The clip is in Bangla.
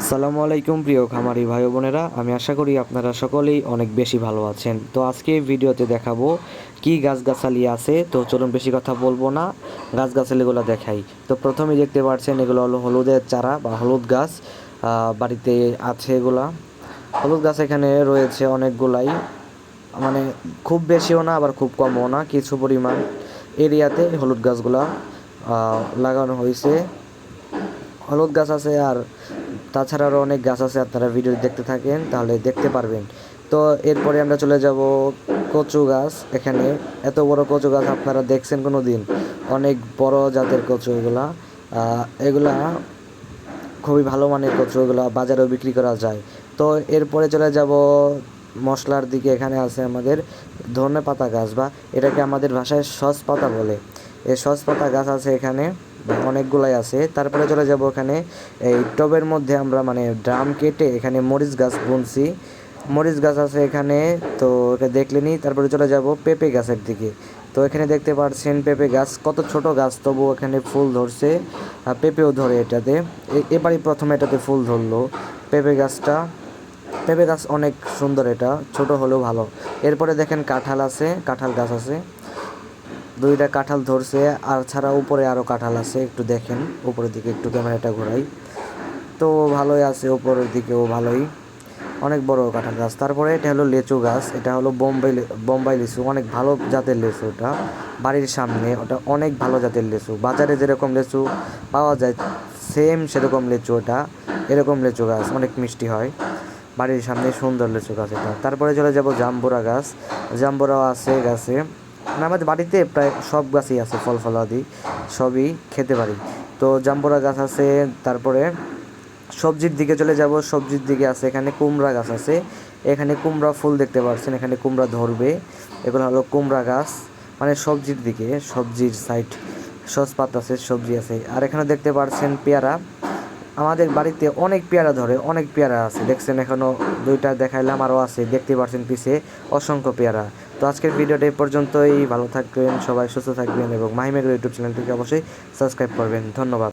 আসসালামু আলাইকুম প্রিয় খামারি ভাই বোনেরা, আমি আশা করি আপনারা সকলেই অনেক বেশি ভালো আছেন। তো আজকে ভিডিওতে দেখাবো কি গাছগাছালি আছে। তো চলুন বেশি কথা বলবো না, গাছগাছালিগুলো দেখাই। তো প্রথমেই দেখতে পাচ্ছেন এগুলো হলো হলুদের চারা বা হলুদ গাছ। বাড়িতে আছে এগুলা হলুদ গাছ, এখানে রয়েছে অনেকগুলাই, মানে খুব বেশিও না আবার খুব কমও না, কিছু পরিমাণ এরিয়াতে হলুদ গাছগুলা লাগানো হয়েছে। হলুদ গাছ আছে আর তাছাড়া আরও অনেক গাছ আছে, আপনারা ভিডিও দেখতে থাকেন তাহলে দেখতে পারবেন। তো এরপরে আমরা চলে যাব কচু গাছ। এখানে এত বড় কচু গাছ আপনারা দেখছেন কোনো দিন? অনেক বড় জাতের কচু এগুলা। এগুলা খুবই ভালো মানের কচু, এগুলা বাজারেও বিক্রি করা যায়। তো এরপরে চলে যাব মশলার দিকে। এখানে আছে আমাদের ধনে পাতা গাছ, বা এটাকে আমাদের ভাষায় সস পাতা বলে। এই সস পাতা গাছ আছে এখানে অনেকগুলাই আছে। তারপরে চলে যাব এখানে এই টবের মধ্যে আমরা মানে ড্রাম কেটে এখানে মরিচ গাছ বুনছি, মরিচ গাছ আছে এখানে। তো এটা দেখলেনি। তারপরে চলে যাব পেঁপে গাছের দিকে। তো এখানে দেখতে পাচ্ছেন পেঁপে গাছ, কত ছোট গাছ তবু এখানে ফুল ধরছে, পেঁপেও ধরে এটাতে। এবারই প্রথমে এটাতে ফুল ধরলো পেঁপে গাছটা। পেঁপে গাছ অনেক সুন্দর, এটা ছোট হলেও ভালো। এরপরে দেখেন কাঁঠাল আছে, কাঁঠাল গাছ আছে, দুইটা কাঁঠাল ধরছে। আর ছাড়া উপরে আরও কাঁঠাল আছে, একটু দেখেন উপরের দিকে, একটু ক্যামেরাটা ঘোরাই। তো ভালোই আছে, উপরের দিকেও ভালোই, অনেক বড় কাঁঠাল গাছ। তারপরে এটা হলো লিচু গাছ, এটা হলো বোম্বাই লিচু, অনেক ভালো জাতের লিচু। ওটা বাড়ির সামনে, ওটা অনেক ভালো জাতের লিচু। বাজারে যেরকম লিচু পাওয়া যায় সেম সেরকম লিচু ওটা, এরকম লিচু গাছ অনেক মিষ্টি হয়। বাড়ির সামনে সুন্দর লিচু গাছ এটা। তারপরে চলে যাব জাম্বুরা গাছ, জাম্বুরাও আছে গাছে। মানে আমাদের বাড়িতে প্রায় সব গাছই আছে, ফল ফলাদি সবই খেতে পারি। তো জাম্বুরা গাছ আছে। তারপরে সবজির দিকে চলে যাব, সবজির দিকে আছে এখানে কুমড়া গাছ আছে। এখানে কুমড়া ফুল দেখতে পাচ্ছেন, এখানে কুমড়া ধরবে। এগুলো হলো কুমড়া গাছ, মানে সবজির দিকে, সবজির সাইড সসপাত আছে, সবজি আছে। আর এখানে দেখতে পাচ্ছেন পেয়ারা, আমাদের বাড়িতে অনেক পেয়ারা ধরে, অনেক পেয়ারা আছে দেখছেন, এখনও দুইটা দেখাইলাম, আরও আছে দেখতে পাচ্ছেন পিছে অসংখ্য পেয়ারা। তো আজকের ভিডিওটা এই পর্যন্তই। ভালো থাকবেন সবাই, সুস্থ থাকবেন এবং মাহিমের ইউটিউব চ্যানেলটিকে অবশ্যই সাবস্ক্রাইব করবেন। ধন্যবাদ।